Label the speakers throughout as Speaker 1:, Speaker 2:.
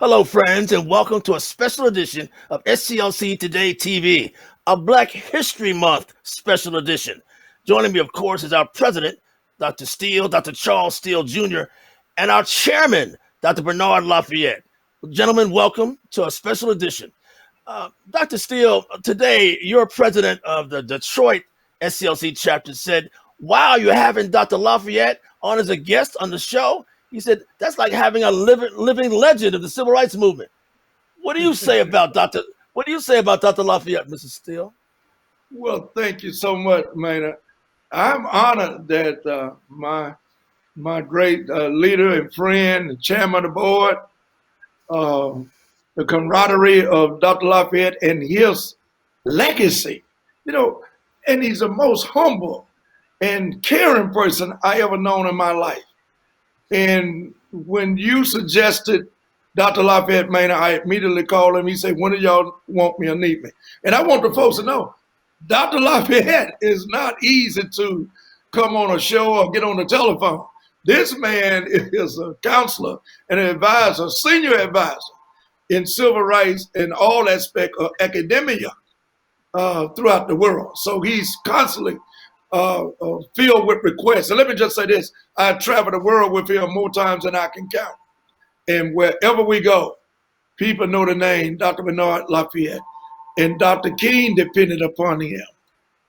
Speaker 1: Hello, friends, and welcome to a special edition of SCLC Today TV, a Black History Month special edition. Joining me, of course, is our president, Dr. Steele, Dr. Charles Steele Jr., and our chairman, Dr. Bernard Lafayette. Gentlemen, welcome to a special edition. Dr. Steele, today you're president of the Detroit SCLC chapter, said, wow, you're having Dr. Lafayette on as a guest on the show. He said, that's like having a living legend of the civil rights movement. What do you say about Dr. Lafayette, Mr. Steele?
Speaker 2: Well, thank you so much, Maynard. I'm honored that my great leader and friend, the chairman of the board, uh, the camaraderie of Dr. Lafayette and his legacy, you know, and he's the most humble and caring person I ever known in my life. And when you suggested Dr. Lafayette Maynard, I immediately called him. He said, when do y'all want me or need me? And I want the folks to know, Dr. Lafayette is not easy to come on a show or get on the telephone. This man is a counselor and an advisor, senior advisor in civil rights and all aspects of academia throughout the world. So he's constantly filled with requests. And let me just say this, I travel the world with him more times than I can count. And wherever we go, people know the name Dr. Bernard Lafayette. And Dr. King depended upon him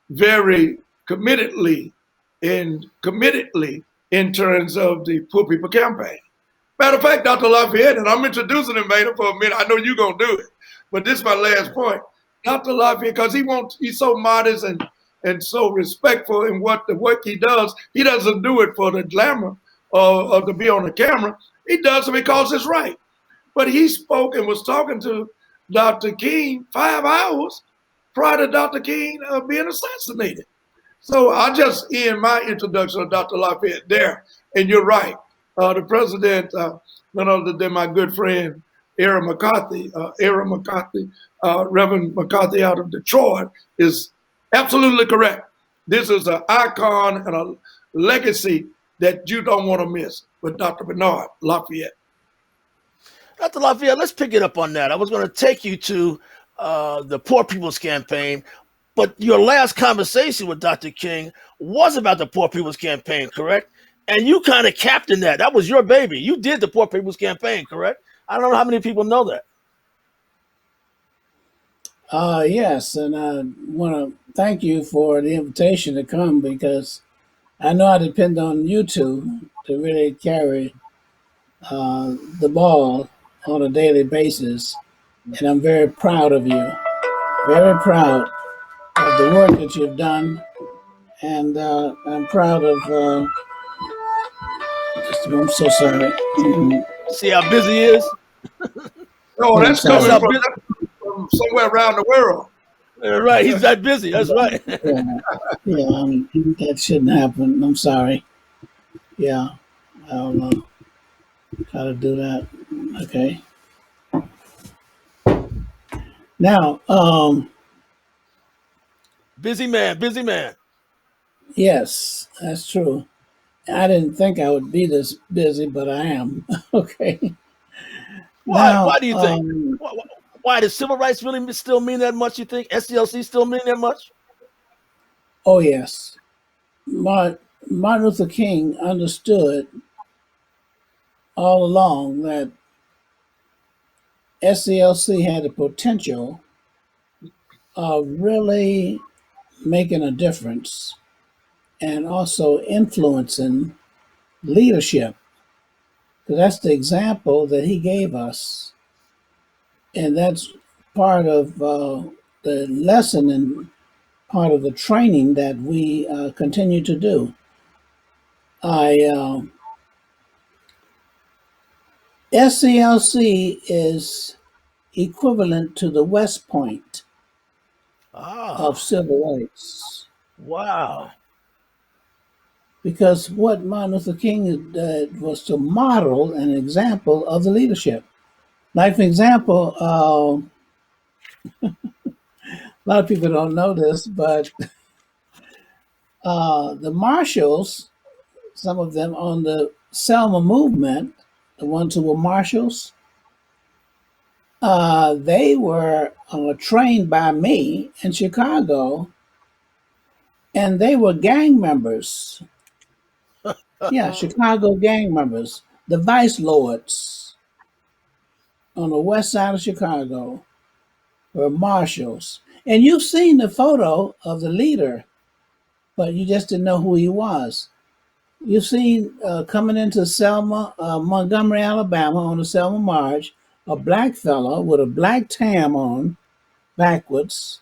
Speaker 2: very committedly in terms of the Poor People Campaign. Matter of fact, Dr. Lafayette, and I'm introducing him, Maynard, for a minute. I know you're going to do it, but this is my last point. Dr. Lafayette, because he's so modest and so respectful in what the work he does. He doesn't do it for the glamour or to be on the camera. He does it because it's right. But he spoke and was talking to Dr. King 5 hours prior to Dr. King being assassinated. So I just end my introduction of Dr. Lafayette there. And you're right. The president, none other than my good friend, Reverend McCarthy out of Detroit, is absolutely correct. This is an icon and a legacy that you don't want to miss with Dr. Bernard Lafayette.
Speaker 1: Dr. Lafayette, let's pick it up on that. I was going to take you to the Poor People's Campaign, but your last conversation with Dr. King was about the Poor People's Campaign, correct? And you kind of captained that. That was your baby. You did the Poor People's Campaign, correct? I don't know how many people know that.
Speaker 3: Yes, and I want to thank you for the invitation to come because I know I depend on you two to really carry the ball on a daily basis, and I'm very proud of you, very proud of the work that you've done, and I'm proud of. I'm so sorry.
Speaker 1: See how busy he is?
Speaker 2: Oh, that's coming from somewhere around the world.
Speaker 1: Right, he's that busy. That's right.
Speaker 3: That shouldn't happen. I'm sorry. Yeah, I'll try to do that. Okay. Now,
Speaker 1: busy man.
Speaker 3: Yes, that's true. I didn't think I would be this busy, but I am. Okay.
Speaker 1: Why do you think? Why does civil rights really still mean that much, you think? SCLC still mean that much?
Speaker 3: Oh, yes. Martin Luther King understood all along that SCLC had the potential of really making a difference and also influencing leadership. Because that's the example that he gave us. And that's part of the lesson and part of the training that we continue to do. SCLC is equivalent to the West Point of civil rights.
Speaker 1: Wow.
Speaker 3: Because what Martin Luther King did was to model an example of the leadership. Like, for example, a lot of people don't know this, but the marshals, some of them on the Selma movement, the ones who were marshals, They were trained by me in Chicago, and they were gang members. Yeah, Chicago gang members, the vice lords on the west side of Chicago were marshals. And you've seen the photo of the leader, but you just didn't know who he was. You've seen coming into Selma, Montgomery, Alabama, on the Selma March, a black fellow with a black tam on backwards,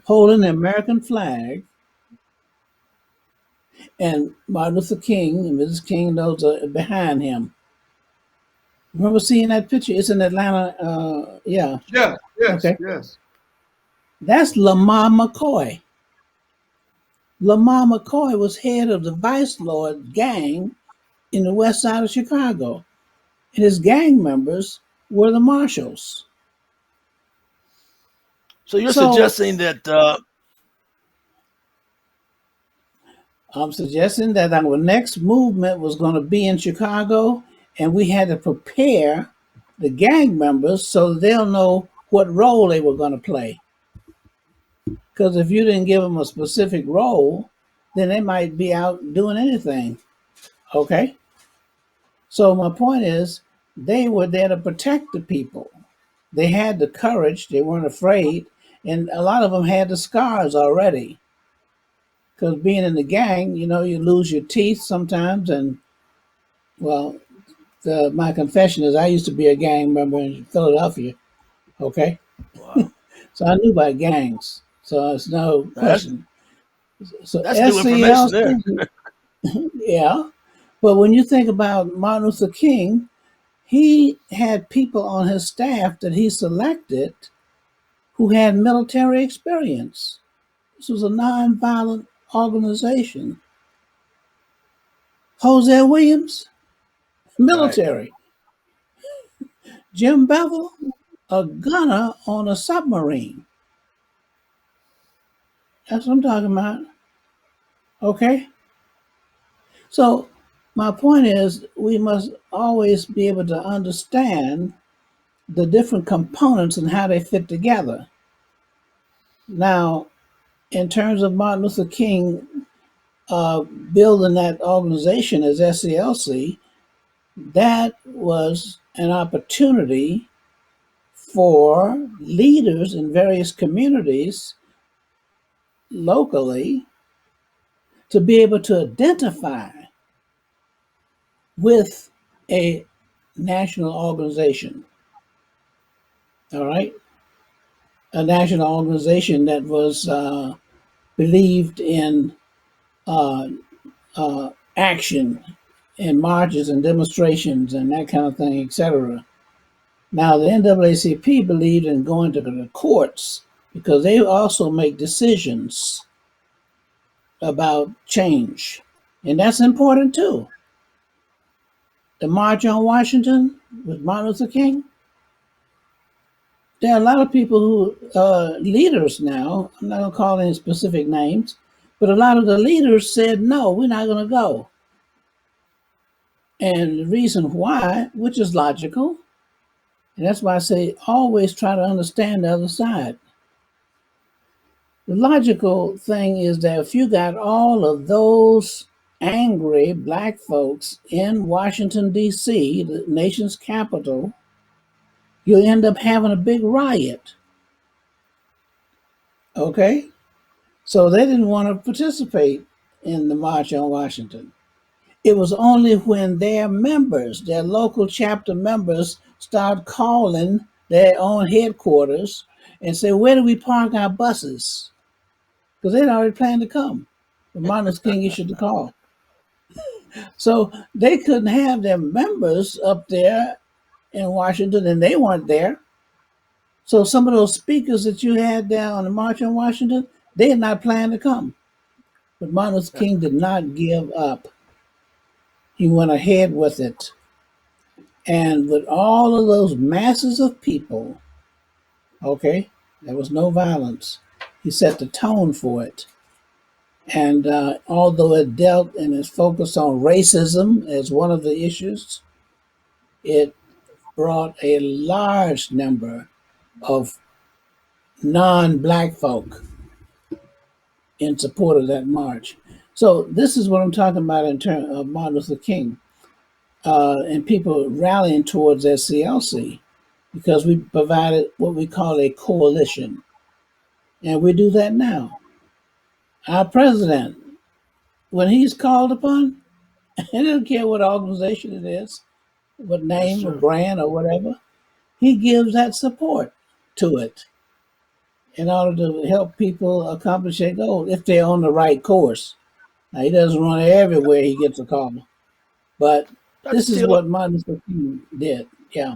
Speaker 3: holding the American flag, and Martin Luther King and Mrs. King, those are behind him. Remember seeing that picture? It's in Atlanta. Yeah.
Speaker 2: Yes, yes,
Speaker 3: Okay.
Speaker 2: yes.
Speaker 3: That's Lamar McCoy. Lamar McCoy was head of the Vice Lord gang in the west side of Chicago. And his gang members were the marshals.
Speaker 1: So you're
Speaker 3: So
Speaker 1: suggesting that
Speaker 3: I'm suggesting that our next movement was going to be in Chicago, and we had to prepare the gang members so they'll know what role they were going to play. Because if you didn't give them a specific role, then they might be out doing anything. Okay? So my point is, they were there to protect the people. They had the courage, they weren't afraid, and a lot of them had the scars already. Because being in the gang, you know, you lose your teeth sometimes, and well, my confession is I used to be a gang member in Philadelphia. Okay,
Speaker 1: wow,
Speaker 3: so I knew about gangs, so it's no
Speaker 1: that's
Speaker 3: question. So
Speaker 1: that's new information there.
Speaker 3: SCLC, yeah. But when you think about Martin Luther King, he had people on his staff that he selected who had military experience. This was a nonviolent organization. Hosea Williams,
Speaker 1: Right.
Speaker 3: military. Jim Bevel, a gunner on a submarine. That's what I'm talking about. Okay? So, my point is, we must always be able to understand the different components and how they fit together. Now, in terms of Martin Luther King building that organization as SCLC, that was an opportunity for leaders in various communities locally to be able to identify with a national organization. All right, a national organization that was believed in uh, action and marches and demonstrations and that kind of thing, etc. Now, the NAACP believed in going to the courts because they also make decisions about change, and that's important too. The March on Washington with Martin Luther King. There are a lot of people who leaders now. I'm not going to call any specific names, but a lot of the leaders said no, we're not going to go. And the reason why, which is logical, and that's why I say always try to understand the other side. The logical thing is that if you got all of those angry black folks in Washington, D.C., the nation's capital, you end up having a big riot. Okay? So they didn't want to participate in the March on Washington. It was only when their members, their local chapter members, started calling their own headquarters and say, where do we park our buses? Because they'd already planned to come. But Martin Luther King issued the call. So they couldn't have their members up there in Washington, and they weren't there. So some of those speakers that you had there on the March on Washington, they had not planned to come. But Martin Luther King did not give up. He went ahead with it. And with all of those masses of people, okay, there was no violence. He set the tone for it. And although it dealt and is focused on racism as one of the issues, it brought a large number of non-black folk in support of that march. So this is what I'm talking about in terms of Martin Luther King and people rallying towards SCLC because we provided what we call a coalition. And we do that now. Our president, when he's called upon, he doesn't care what organization it is, what
Speaker 1: That's
Speaker 3: name or
Speaker 1: true.
Speaker 3: brand or whatever, he gives that support to it in order to help people accomplish their goal if they're on the right course. Now, he doesn't run everywhere he gets a call, but
Speaker 1: Dr.
Speaker 3: this is
Speaker 1: Steele,
Speaker 3: what Martin Luther King did. Yeah.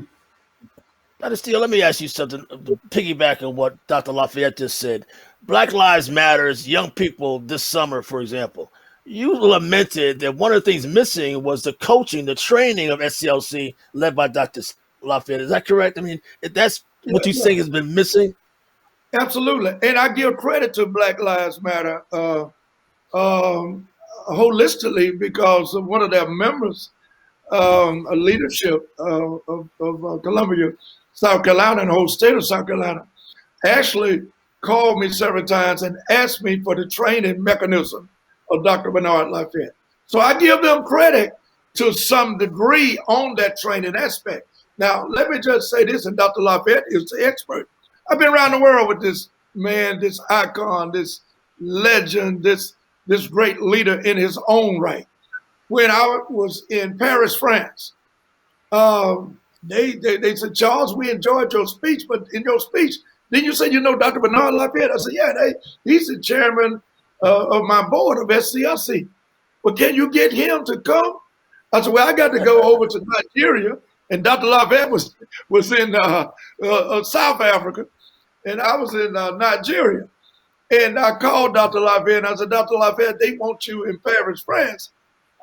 Speaker 1: Dr. Steele, let me ask you something to piggyback on what Dr. Lafayette just said. Black Lives Matters, young people this summer, for example. You lamented that one of the things missing was the coaching, the training of SCLC led by Dr. Lafayette. Is that correct? I mean, if that's
Speaker 2: Yeah,
Speaker 1: what you
Speaker 2: yeah,
Speaker 1: think has been missing.
Speaker 2: absolutely. And I give credit to Black Lives Matter um, holistically because of one of their members, a leadership of Columbia, South Carolina, and the whole state of South Carolina, actually called me several times and asked me for the training mechanism of Dr. Bernard Lafayette. So I give them credit to some degree on that training aspect. Now, let me just say this, and Dr. Lafayette is the expert. I've been around the world with this man, this icon, this legend, this great leader in his own right. When I was in Paris, France, they said, Charles, we enjoyed your speech, but in your speech, then you said, you know, Dr. Bernard Lafayette. I said, yeah, he's the chairman of my board of SCLC. Well, can you get him to come? I said, well, I got to go over to Nigeria, and Dr. Lafayette was in South Africa, and I was in Nigeria. And I called Dr. Lafayette, and I said, Dr. Lafayette, they want you in Paris, France.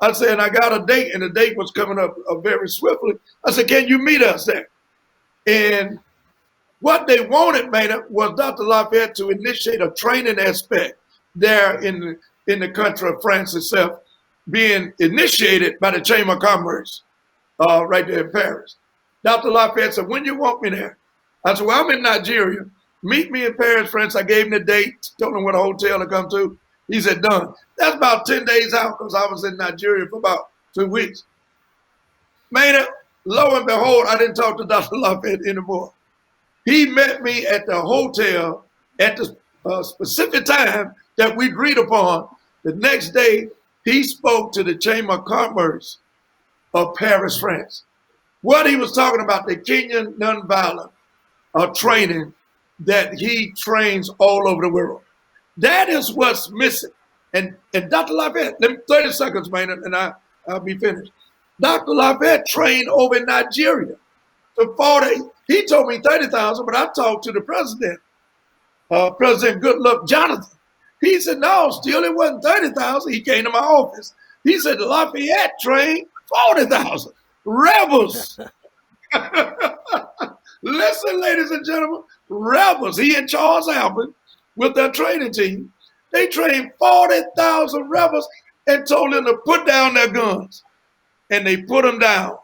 Speaker 2: I said, and I got a date, and the date was coming up very swiftly. I said, can you meet us there? And what they wanted, Maynard, was Dr. Lafayette to initiate a training aspect there in the country of France itself, being initiated by the Chamber of Commerce right there in Paris. Dr. Lafayette said, when you want me there? I said, well, I'm in Nigeria. Meet me in Paris, France. I gave him the date, told him what hotel to come to. He said, done. That's about 10 days out because I was in Nigeria for about 2 weeks. Maynard, lo and behold, I didn't talk to Dr. Lafayette anymore. He met me at the hotel at the specific time that we agreed upon. The next day, he spoke to the Chamber of Commerce of Paris, France. What he was talking about, the Kenyan nonviolent training that he trains all over the world. That is what's missing. And Dr. Lafayette, 30 seconds, man, and I'll be finished. Dr. Lafayette trained over in Nigeria. So 40, he told me 30,000, but I talked to the president, President Goodluck Jonathan. He said, no, still it wasn't 30,000. He came to my office. He said, Lafayette trained 40,000 rebels. Listen, ladies and gentlemen, rebels. He and Charles Alpin with their training team, they trained 40,000 rebels and told them to put down their guns. And they put them down.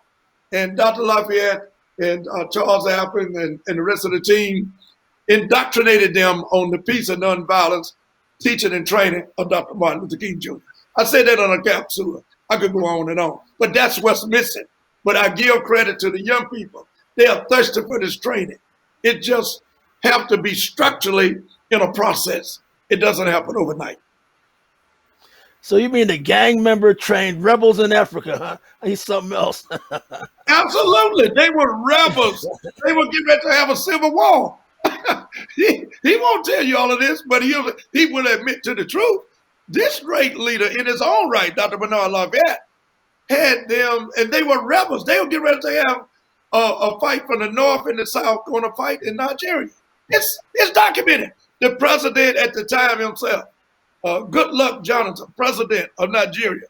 Speaker 2: And Dr. Lafayette and Charles Alpin and the rest of the team indoctrinated them on the peace and nonviolence teaching and training of Dr. Martin Luther King Jr. I say that on a capsule. I could go on and on, but that's what's missing. But I give credit to the young people. They are thirsty for this training. It just have to be structurally in a process. It doesn't happen overnight.
Speaker 1: So you mean the gang member trained rebels in Africa, huh? He's something else.
Speaker 2: Absolutely. They were rebels. They were getting ready to have a civil war. he won't tell you all of this, but he will admit to the truth. This great leader in his own right, Dr. Bernard Lafayette, had them, and they were rebels. They were getting ready to have a fight from the north and the south going to fight in Nigeria. It's documented. The president at the time himself, Goodluck Jonathan, president of Nigeria,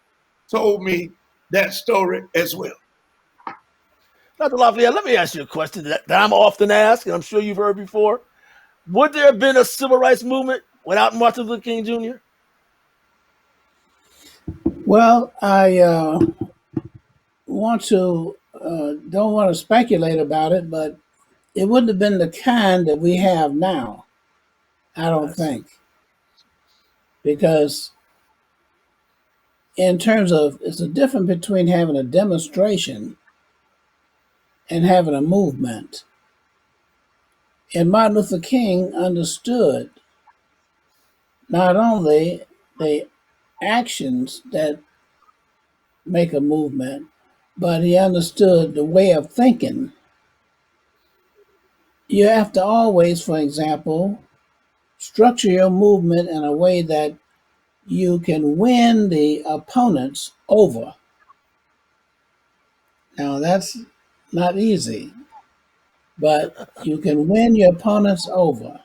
Speaker 2: told me that story as well.
Speaker 1: Dr. Lafayette, let me ask you a question that I'm often asked, and I'm sure you've heard before. Would there have been a civil rights movement without Martin Luther King Jr.?
Speaker 3: Well, I want to don't want to speculate about it, but it wouldn't have been the kind that we have now, I don't think. Because in terms of, it's a difference between having a demonstration and having a movement. And Martin Luther King understood not only the actions that make a movement, but he understood the way of thinking. You have to always, for example, structure your movement in a way that you can win the opponents over. Now, that's not easy, but you can win your opponents over.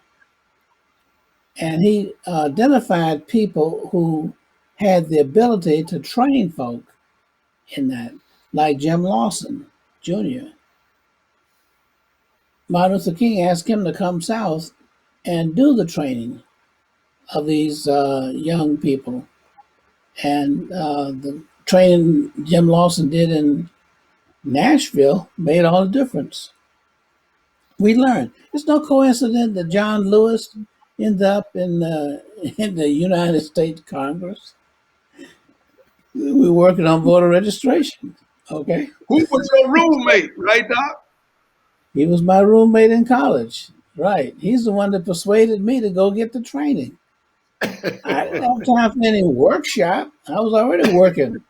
Speaker 3: And he identified people who had the ability to train folk in that, like Jim Lawson Jr. Martin Luther King asked him to come south and do the training of these young people. And the training Jim Lawson did in Nashville made all the difference. We learned. It's no coincidence that John Lewis ended up in the United States Congress. We were working on voter registration. Okay.
Speaker 2: Who was your roommate, right, Doc?
Speaker 3: He was my roommate in college. Right. He's the one that persuaded me to go get the training. I didn't have time for any workshop. I was already working.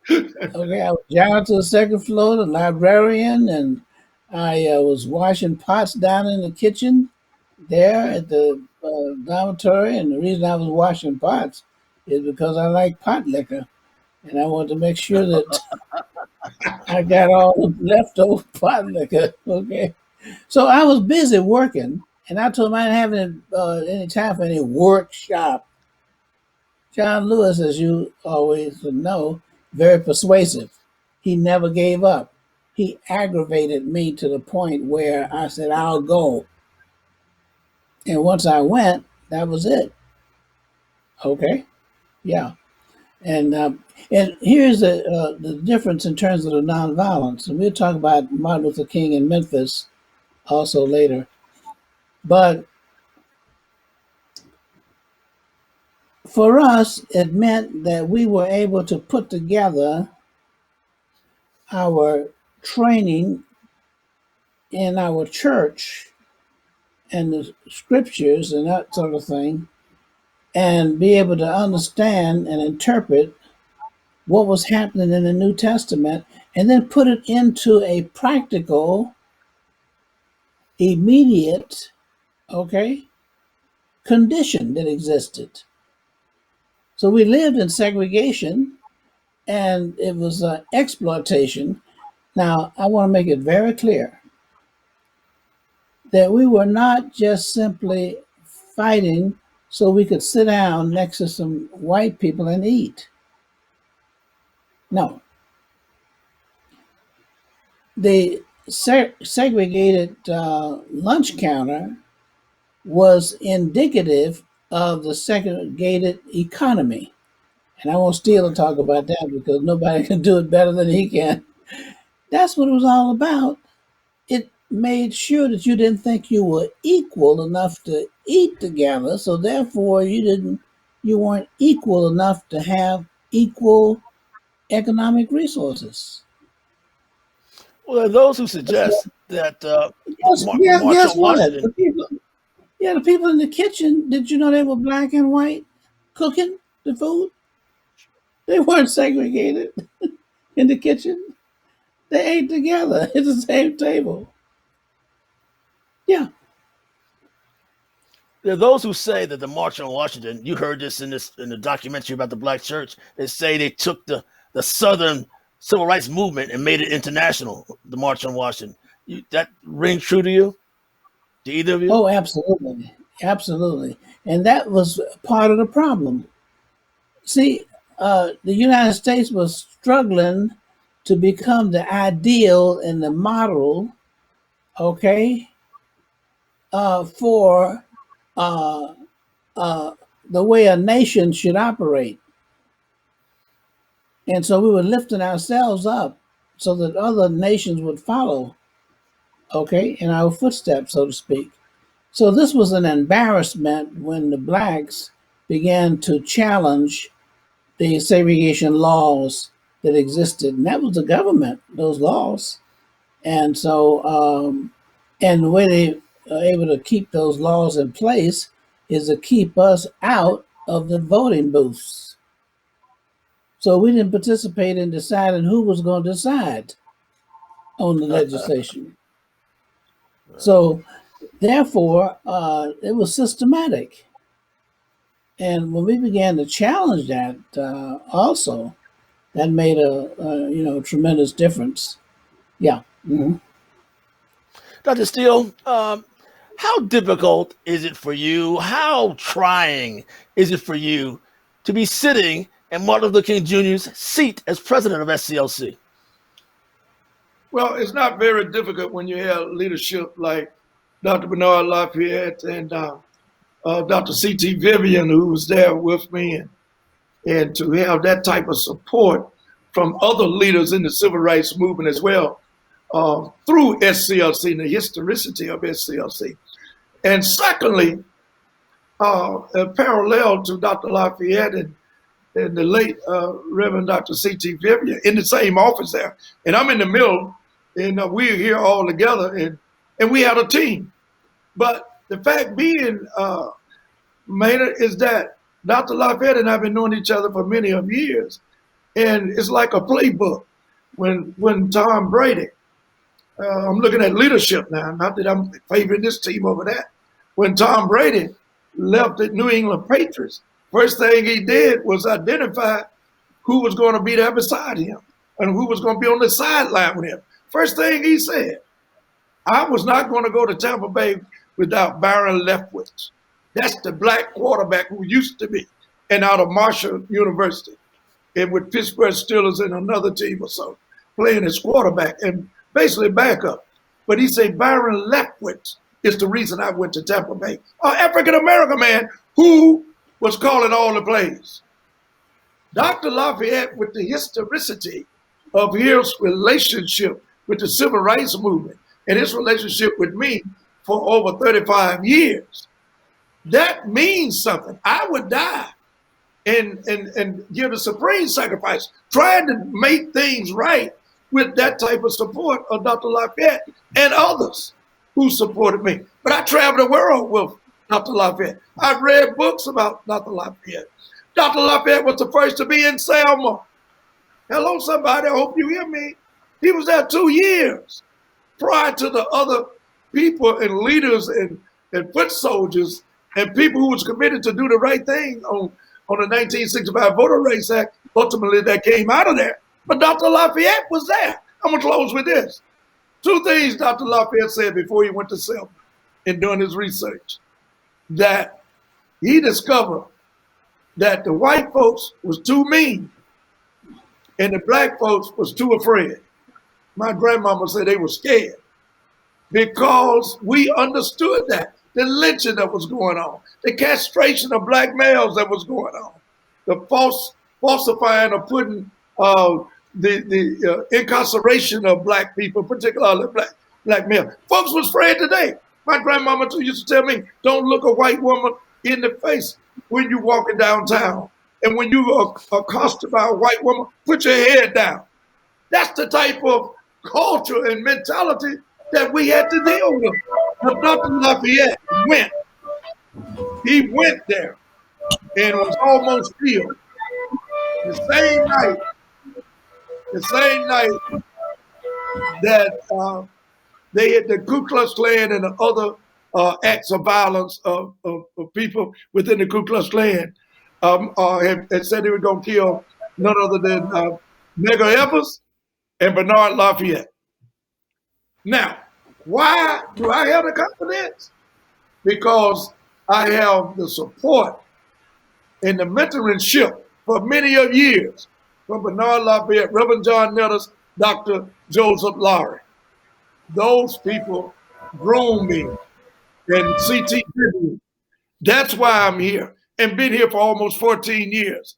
Speaker 3: Okay, I was down to the second floor, the librarian, and I was washing pots down in the kitchen there at the dormitory. And the reason I was washing pots is because I like pot liquor, and I wanted to make sure that I got all the leftover pot liquor. Okay, so I was busy working, and I told him I didn't have any time for any workshop. John Lewis, as you always know, very persuasive. He never gave up. He aggravated me to the point where I said, I'll go. And once I went, that was it. Okay. Yeah. And here's the difference in terms of the nonviolence. And we'll talk about Martin Luther King in Memphis also later. But for us, it meant that we were able to put together our training in our church and the scriptures and that sort of thing, and be able to understand and interpret what was happening in the New Testament, and then put it into a practical, immediate, condition that existed. So we lived in segregation, and it was exploitation. Now, I want to make it very clear that we were not just simply fighting so we could sit down next to some white people and eat. No. The segregated lunch counter was indicative of the segregated economy. And I won't steal and talk about that because nobody can do it better than he can. That's what it was all about. It made sure that you didn't think you were equal enough to eat together, so therefore you weren't equal enough to have equal economic resources.
Speaker 1: Well, there are those who suggest that
Speaker 3: Guess
Speaker 1: March on
Speaker 3: what?
Speaker 1: Washington.
Speaker 3: The people in the kitchen, did you know they were black and white cooking the food? They weren't segregated in the kitchen. They ate together at the same table. Yeah.
Speaker 1: There are those who say that the March on Washington, you heard this in the documentary about the Black church, they say they took the Southern civil rights movement and made it international, the March on Washington. That ring true to you? To either of you?
Speaker 3: Oh, absolutely. Absolutely. And that was part of the problem. See, the United States was struggling to become the ideal and the model, for the way a nation should operate. And so we were lifting ourselves up so that other nations would follow, okay, in our footsteps, so to speak. So this was an embarrassment when the blacks began to challenge the segregation laws that existed, and that was the government, those laws. And so, and the way they are able to keep those laws in place is to keep us out of the voting booths. So we didn't participate in deciding who was going to decide on the legislation. So therefore, it was systematic. And when we began to challenge that, also, that made a tremendous difference. Yeah. Mm-hmm.
Speaker 1: Dr. Steele, how difficult is it for you? How trying is it for you to be sitting in Martin Luther King Jr.'s seat as president of SCLC?
Speaker 2: Well, it's not very difficult when you have leadership like Dr. Bernard Lafayette and Dr. C.T. Vivian, who was there with me, and to have that type of support from other leaders in the civil rights movement as well, through SCLC and the historicity of SCLC. And secondly, parallel to Dr. Lafayette and the late Reverend Dr. C.T. Vivian in the same office there. And I'm in the middle, and we're here all together, and we had a team. But the fact being, Maynard, is that Dr. Lafayette and I have been knowing each other for many of years. And it's like a playbook. When Tom Brady, I'm looking at leadership now, not that I'm favoring this team over that. When Tom Brady left the New England Patriots, first thing he did was identify who was going to be there beside him and who was going to be on the sideline with him. First thing he said, I was not going to go to Tampa Bay without Byron Leftwich. That's the black quarterback who used to be, and out of Marshall University, and with Pittsburgh Steelers and another team or so, playing as quarterback and basically backup. But he said Byron Leftwich is the reason I went to Tampa Bay. An African-American man who was calling all the plays. Dr. Lafayette, with the historicity of his relationship with the civil rights movement and his relationship with me for over 35 years, that means something. I would die and give the supreme sacrifice, trying to make things right with that type of support of Dr. Lafayette and others who supported me. But I traveled the world with Dr. Lafayette. I've read books about Dr. Lafayette. Dr. Lafayette was the first to be in Selma. Hello, somebody, I hope you hear me. He was there 2 years prior to the other people and leaders and foot soldiers and people who was committed to do the right thing on the 1965 Voter Rights Act, ultimately that came out of there. But Dr. Lafayette was there. I'm going to close with this. 2 things Dr. Lafayette said before he went to Selma in doing his research, that he discovered that the white folks was too mean and the black folks was too afraid. My grandmama said they were scared because we understood that. The lynching that was going on, the castration of black males that was going on, the falsifying of putting the incarceration of black people, particularly black males. Folks was afraid today. My grandmama used to tell me, don't look a white woman in the face when you're walking downtown. And when you are accosted by a white woman, put your head down. That's the type of culture and mentality that we had to deal with. But Dr. Lafayette went. He went there and was almost killed. The same night that they had the Ku Klux Klan and the other acts of violence of people within the Ku Klux Klan had said they were going to kill none other than Medgar Evers and Bernard Lafayette. Now, why do I have the confidence? Because I have the support and the mentorship for many of years from Bernard Lafayette, Reverend John Nettles, Dr. Joseph Lowry. Those people groomed me and C.T. Vivian. That's why I'm here and been here for almost 14 years.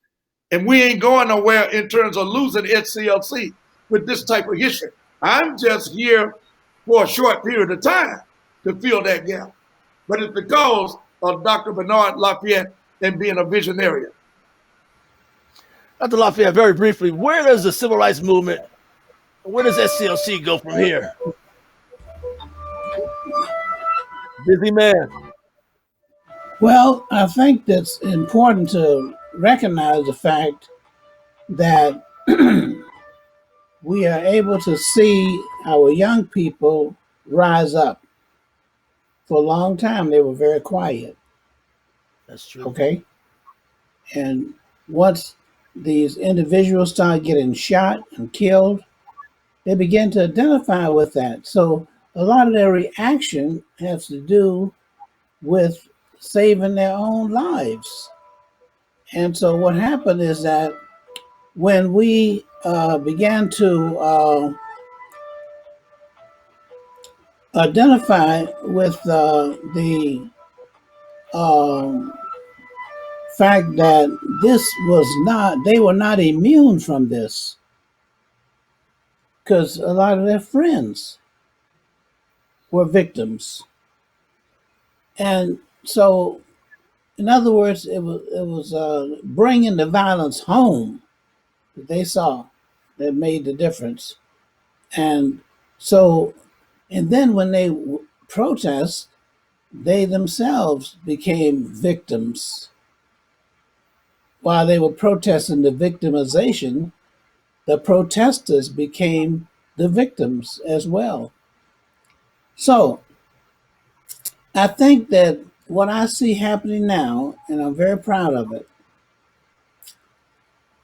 Speaker 2: And we ain't going nowhere in terms of losing SCLC with this type of history. I'm just here for a short period of time to fill that gap. But it's because of Dr. Bernard Lafayette and being a visionary.
Speaker 1: Dr. Lafayette, very briefly, where does the civil rights movement, where does SCLC go from here? Busy man.
Speaker 3: Well, I think that's important to recognize the fact that we are able to see our young people rise up. For a long time, they were very quiet.
Speaker 1: That's true.
Speaker 3: Okay. And once these individuals started getting shot and killed, they began to identify with that. So a lot of their reaction has to do with saving their own lives. And so what happened is that when we began to identify with the fact that this was not, they were not immune from this, because a lot of their friends were victims. And so, in other words, it was bringing the violence home that they saw that made the difference. And so, and then when they protest, they themselves became victims. While they were protesting the victimization, the protesters became the victims as well. So I think that what I see happening now, and I'm very proud of it,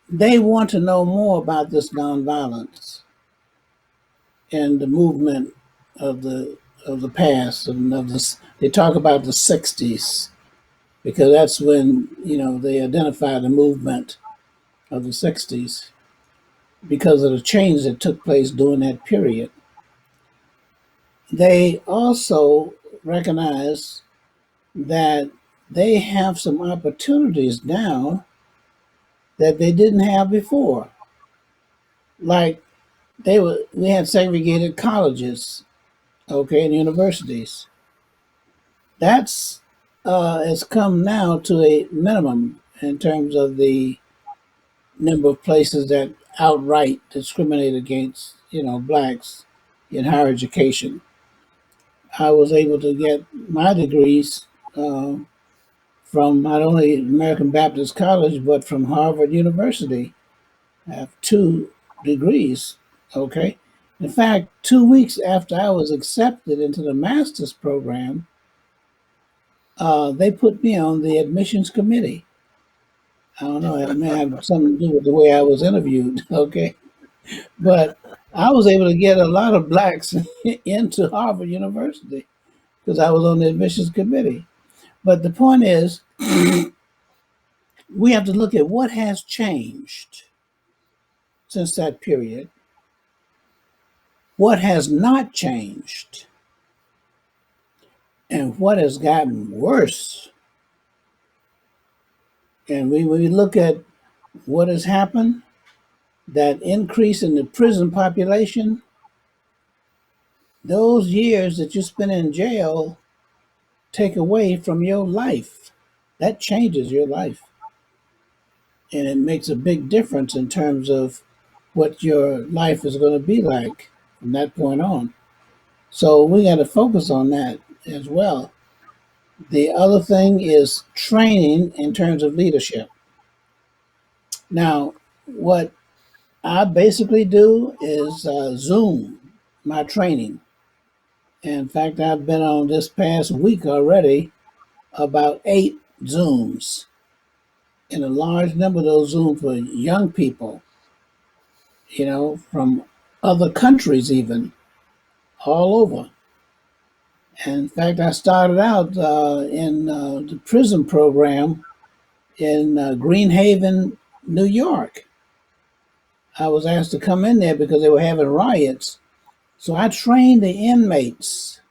Speaker 3: they want to know more about this nonviolence and the movement of the past and of this. They talk about the '60s because that's when they identify the movement of the '60s because of the change that took place during that period. They also recognize that they have some opportunities now that they didn't have before. Like we had segregated colleges, okay, and universities. That's has come now to a minimum in terms of the number of places that outright discriminate against, blacks in higher education. I was able to get my degrees from not only American Baptist College, but from Harvard University. I have 2 degrees, okay? In fact, 2 weeks after I was accepted into the master's program, they put me on the admissions committee. I don't know, it may have something to do with the way I was interviewed, okay? But I was able to get a lot of blacks into Harvard University because I was on the admissions committee. But the point is, we have to look at what has changed since that period, what has not changed, and what has gotten worse. And when we look at what has happened, that increase in the prison population, those years that you spent in jail take away from your life. That changes your life. And it makes a big difference in terms of what your life is going to be like from that point on. So we got to focus on that as well. The other thing is training in terms of leadership. Now, what I basically do is Zoom my training. In fact, I've been on this past week already about 8 Zooms, and a large number of those Zooms for young people, from other countries even, all over. And in fact, I started out in the prison program in Greenhaven, New York. I was asked to come in there because they were having riots. So I trained the inmates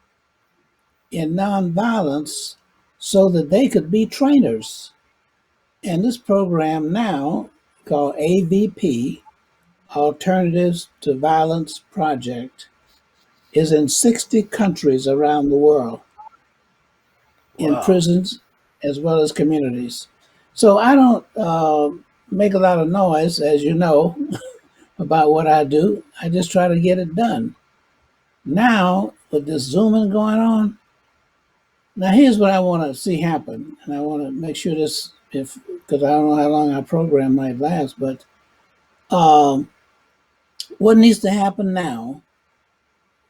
Speaker 3: in nonviolence so that they could be trainers. And this program now, called AVP, Alternatives to Violence project is in 60 countries around the world, in
Speaker 1: Wow.
Speaker 3: prisons as well as communities. So I don't make a lot of noise, as you know, about what I do. I just try to get it done. Now, with this Zooming going on, now here's what I want to see happen, and I want to make sure this, if because I don't know how long our program might last, but um, what needs to happen now,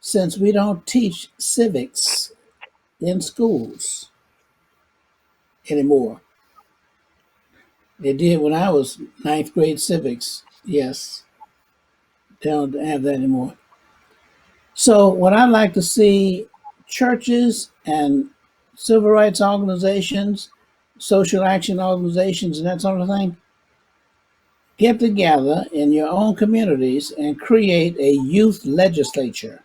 Speaker 3: since we don't teach civics in schools anymore. They did when I was ninth grade civics. Yes, they don't have that anymore. So, what I'd like to see churches and civil rights organizations, social action organizations, and that sort of thing get together in your own communities and create a youth legislature.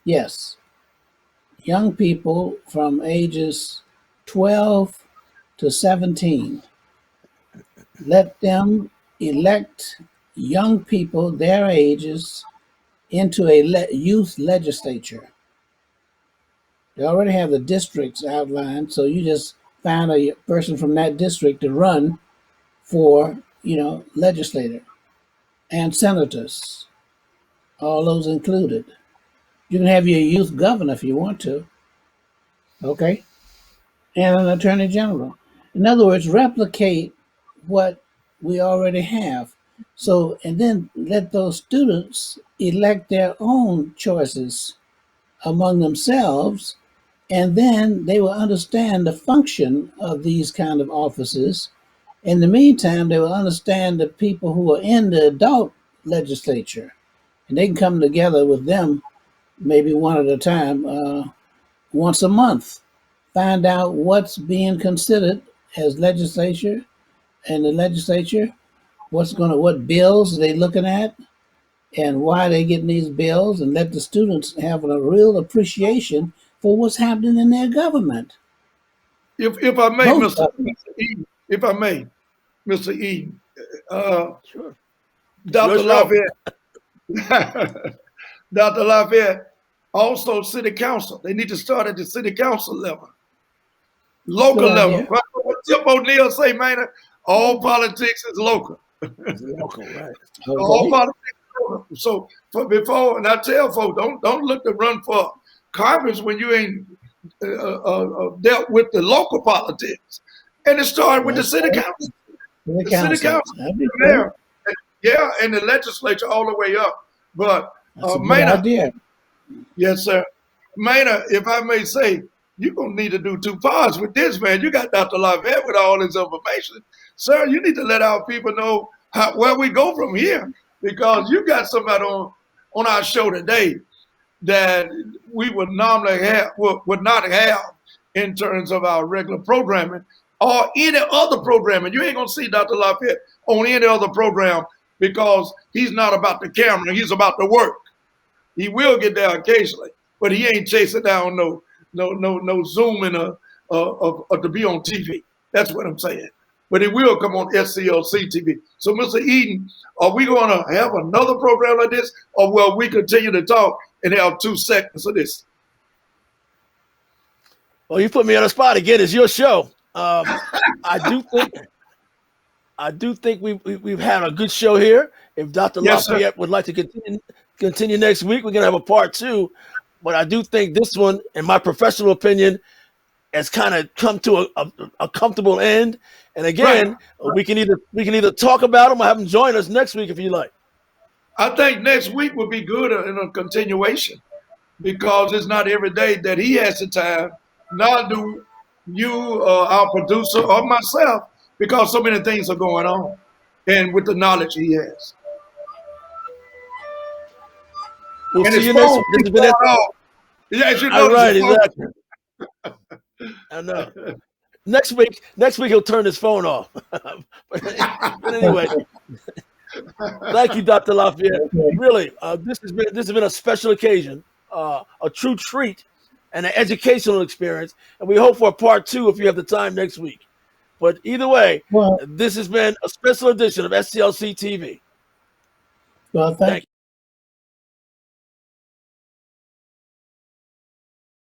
Speaker 3: Yes, young people from ages 12 to 17. Let them elect young people their ages into a youth legislature. They already have the districts outlined, so you just find a person from that district to run for, legislator and senators, all those included. You can have your youth governor if you want to, okay? And an attorney general. In other words, replicate what we already have. So, and then let those students elect their own choices among themselves, and then they will understand the function of these kind of offices. In the meantime, they will understand the people who are in the adult legislature, and they can come together with them maybe one at a time, once a month, find out what's being considered as legislature and the legislature, what bills are they looking at, and why they getting these bills, and let the students have a real appreciation for what's happening in their government.
Speaker 2: If I may,
Speaker 3: Both
Speaker 2: Mr.
Speaker 3: governments.
Speaker 2: Eden, if I may, Mr. Eden, uh,
Speaker 1: Sure. It's your
Speaker 2: Dr.
Speaker 1: show.
Speaker 2: Lafayette, Dr. Lafayette, also city council. They need to start at the city council level, local
Speaker 3: Good
Speaker 2: level.
Speaker 3: idea.
Speaker 2: What Tip O'Neill say, man? All politics is local.
Speaker 1: It's local, right?
Speaker 2: All
Speaker 3: Okay.
Speaker 2: politics is local. So and I tell folks, don't look to run for Congress when you ain't dealt with the local politics. And it started with the
Speaker 3: That's
Speaker 2: city
Speaker 3: right.
Speaker 2: council.
Speaker 3: The
Speaker 2: The city
Speaker 3: council.
Speaker 2: council
Speaker 3: That'd be great.
Speaker 2: there, yeah, and the legislature all the way up. But
Speaker 3: That's a good
Speaker 2: Maynard,
Speaker 3: idea.
Speaker 2: yes, sir. Maynard, if I may say, you're going to need to do two parts with this, man. You got Dr. Lafayette with all this information. Sir, you need to let our people know where we go from here, because you got somebody on our show today that we would normally would not have in terms of our regular programming or any other programming. You ain't going to see Dr. Lafayette on any other program, because he's not about the camera. He's about the work. He will get there occasionally, but he ain't chasing down no Zooming or to be on TV. That's what I'm saying. But he will come on SCLC TV. So, Mr. Eden, are we going to have another program like this, or will we continue to talk and have 2 seconds of this?
Speaker 1: Well, you put me on the spot again. It's your show. I do think we've had a good show here. If Dr.
Speaker 2: Yes, sir.
Speaker 1: Lafayette would like to continue next week, we're gonna have a part 2. But I do think this one, in my professional opinion, has kind of come to a comfortable end. And again,
Speaker 2: Right.
Speaker 1: we can either talk about them or have them join us next week if you like.
Speaker 2: I think next week would be good in a continuation, because it's not every day that he has the time. Nor do you, our producer, or myself, because so many things are going on, and with the knowledge he has.
Speaker 1: We'll
Speaker 2: And
Speaker 1: see
Speaker 2: his
Speaker 1: you next
Speaker 2: phone
Speaker 1: week. This
Speaker 2: keeps
Speaker 1: has been
Speaker 2: going
Speaker 1: it.
Speaker 2: off. Yeah, as you
Speaker 1: All
Speaker 2: notice,
Speaker 1: right,
Speaker 2: his phone.
Speaker 1: exactly. I know. Next week he'll turn his phone off. But anyway, thank you, Dr. Lafayette.
Speaker 3: Okay.
Speaker 1: Really, this has been a special occasion, a true treat, and an educational experience. And we hope for a part 2 if you have the time next week. But either way,
Speaker 3: Well,
Speaker 1: this has been a special edition of SCLC TV.
Speaker 3: Well, thank